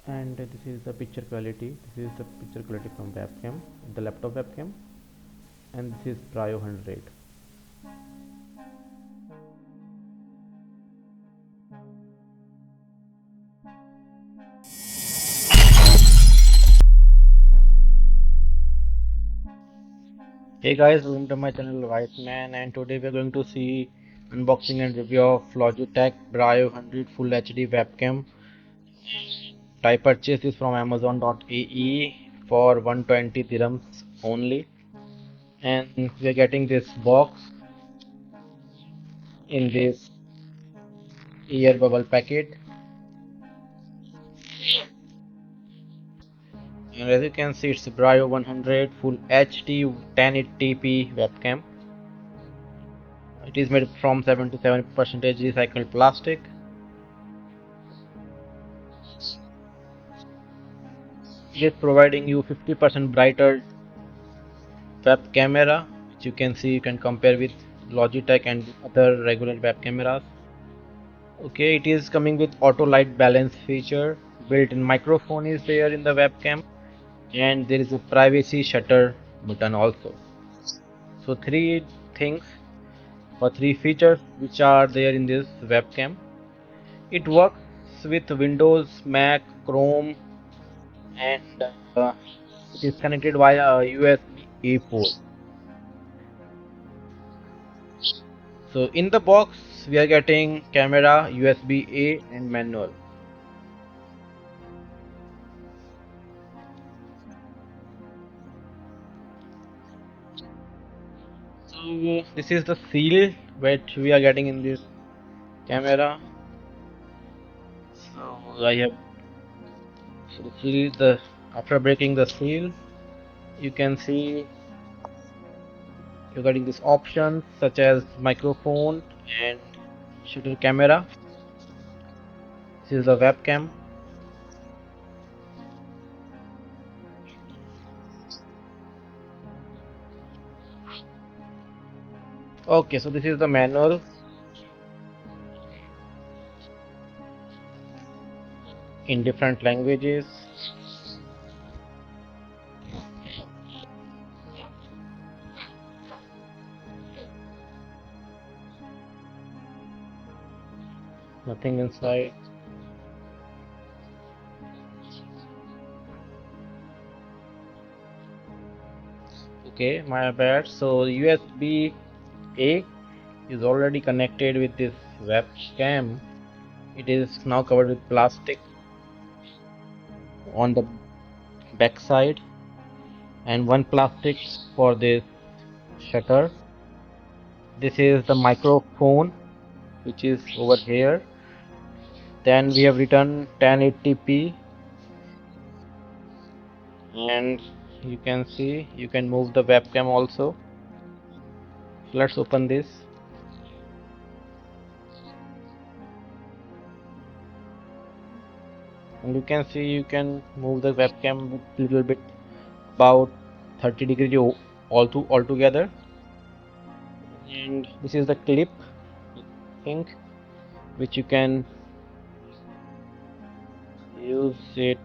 And this is the picture quality. This is the picture quality from webcam, the laptop webcam, and this is Brio 100. Hey guys, welcome to my channel Right Man, and today we are going to see unboxing and review of Logitech Brio 100 Full HD webcam. I purchased this from Amazon.ae for 120 dirhams only, and we are getting this box in this ear bubble packet. And as you can see, it's Brio 100 Full HD 1080p webcam. It is made from 77% recycled plastic. It is providing you 50% brighter web camera, which you can see, you can compare with Logitech and other regular web cameras. Okay, it is coming with auto light balance feature. Built-in microphone is there in the webcam, and there is a privacy shutter button also. So three things or three features which are there in this webcam. It works with Windows, Mac, Chrome, and it is connected via USB-A port. So in the box we are getting camera, USB-A and manual. So this is the seal which we are getting in this camera. So I have so seal the after breaking the seal, you can see you're getting these options such as microphone and shutter camera. This is the webcam. Okay, so this is the manual. In different languages. Nothing inside. Okay, my bad. So USB A is already connected with this webcam. It is now covered with plastic on the back side, and one plastic for this shutter. This is the microphone which is over here. Then we have written 1080p, and you can see you can move the webcam also. Let's open this. And you can see you can move the webcam a little bit about 30 degrees altogether. And this is the clip, I think, which you can use it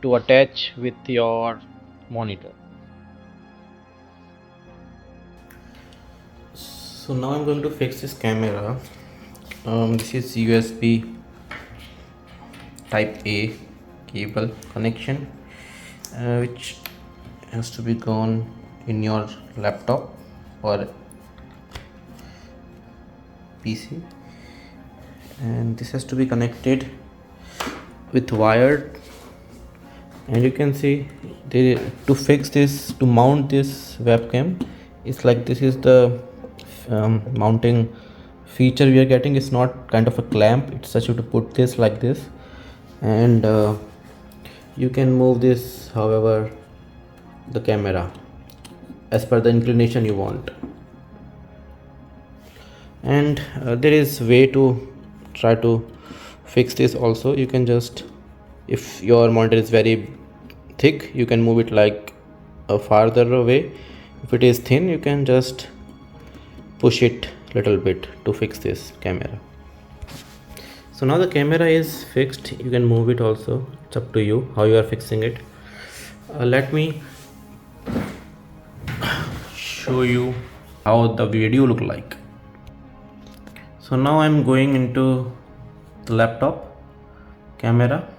to attach with your monitor. So now I'm going to fix this camera. This is USB type A cable connection, which has to be gone in your laptop or PC, and this has to be connected with wired. And you can see to fix this, to mount this webcam, it's like this is the mounting feature we are getting. It's not kind of a clamp, it's such to put this like this, and you can move this however the camera as per the inclination you want. And there is way to try to fix this also. You can just, if your monitor is very thick, you can move it like a farther away. If it is thin, you can just push it little bit to fix this camera. So now the camera is fixed. You can move it also. It's up to you how you are fixing it. Let me show you how the video look like. So now I'm going into the laptop camera.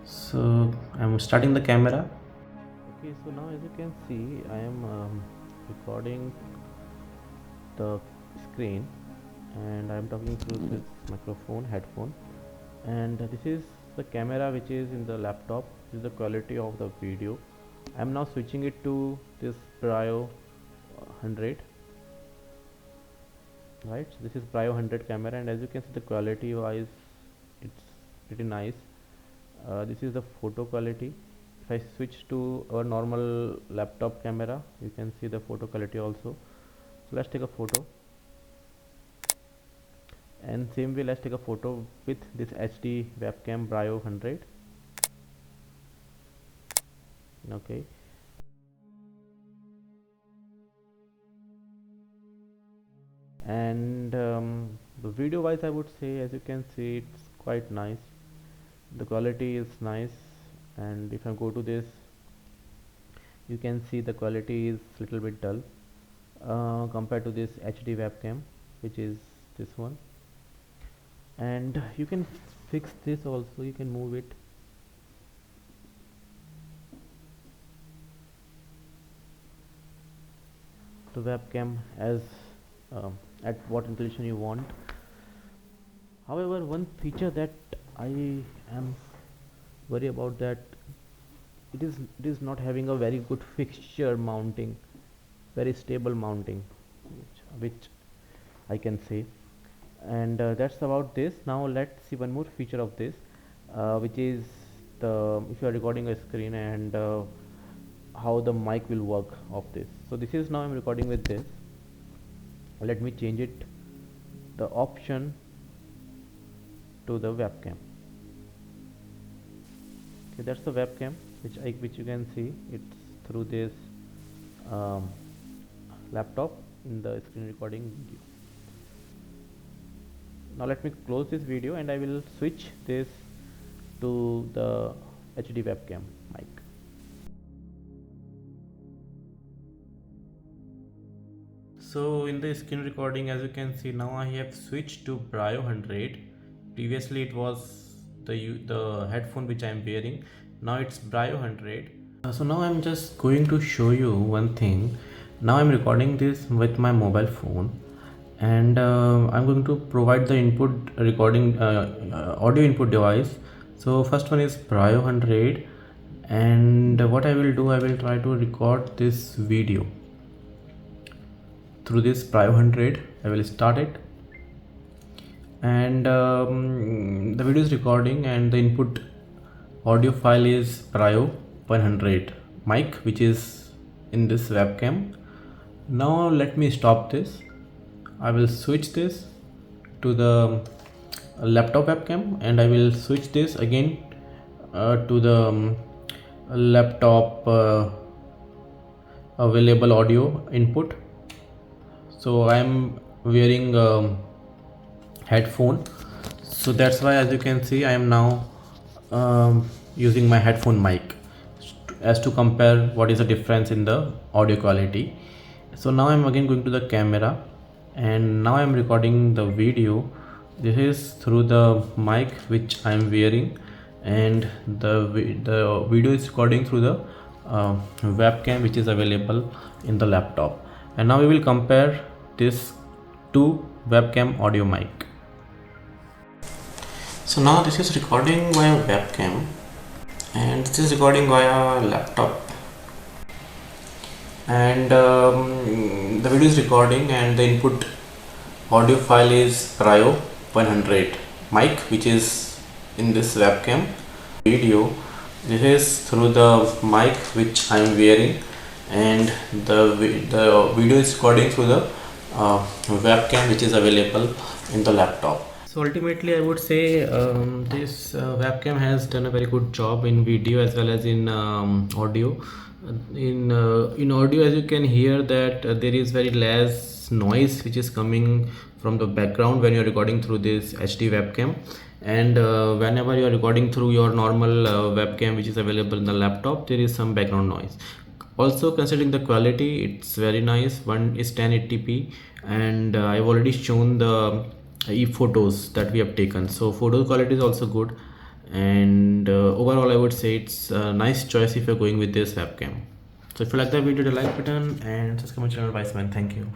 So I'm starting the camera. Okay, so now as you can see, I am recording the screen and I'm talking through this microphone headphone, and this is the camera which is in the laptop. This is the quality of the video. I'm now switching it to this Brio 100, right? So this is Brio 100 camera, and as you can see, the quality wise it's pretty nice. This is the photo quality. If I switch to our normal laptop camera, you can see the photo quality also. So let's take a photo, and same way let's take a photo with this HD webcam Brio 100. Okay, and the video wise I would say, as you can see, it's quite nice. The quality is nice, and if I go to this, you can see the quality is little bit dull compared to this HD webcam, which is this one. And you can fix this also. You can move it. The webcam as at what resolution you want. However, one feature that I am worried about, that it is not having a very good fixture mounting, very stable mounting, which I can say. And that's about this. Now let's see one more feature of this, which is the if you are recording a screen, and how the mic will work of this. So this is, now I'm recording with this. Let me change it, the option, to the webcam. Okay, that's the webcam which you can see. It's through this laptop in the screen recording video. Now let me close this video, and I will switch this to the HD webcam mic. So in the screen recording, as you can see, now I have switched to Brio 100. Previously it was the headphone which I am wearing. Now it's Brio 100. So now I'm just going to show you one thing. Now I'm recording this with my mobile phone, and I'm going to provide the input recording audio input device. So first one is Brio 100, and what I will do, I will try to record this video through this Brio 100. I will start it, and the video is recording, and the input audio file is Brio 100 mic, which is in this webcam. Now let me stop this. I will switch this to the laptop webcam, and I will switch this again to the laptop available audio input. So I am wearing headphone, so that's why, as you can see, I am now using my headphone mic as to compare what is the difference in the audio quality. So now I'm again going to the camera, and now I'm recording the video. This is through the mic which I'm wearing, and the video is recording through the webcam which is available in the laptop. And now we will compare this to webcam audio mic. So now this is recording via webcam, and this is recording via laptop, and the video is recording, and the input audio file is Brio 100 mic, which is in this webcam video. This is through the mic which I am wearing, and the video is recording through the webcam which is available in the laptop. So ultimately, I would say this webcam has done a very good job in video as well as in audio. In audio, as you can hear, that there is very less noise which is coming from the background when you're recording through this HD webcam, and whenever you're recording through your normal webcam which is available in the laptop, there is some background noise. Also, considering the quality, it's very nice. One is 1080p, and I've already shown the photos that we have taken, so photo quality is also good. And overall I would say it's a nice choice if you're going with this webcam. So if you like the video, hit the like button and subscribe my channel, Viceman. Thank you.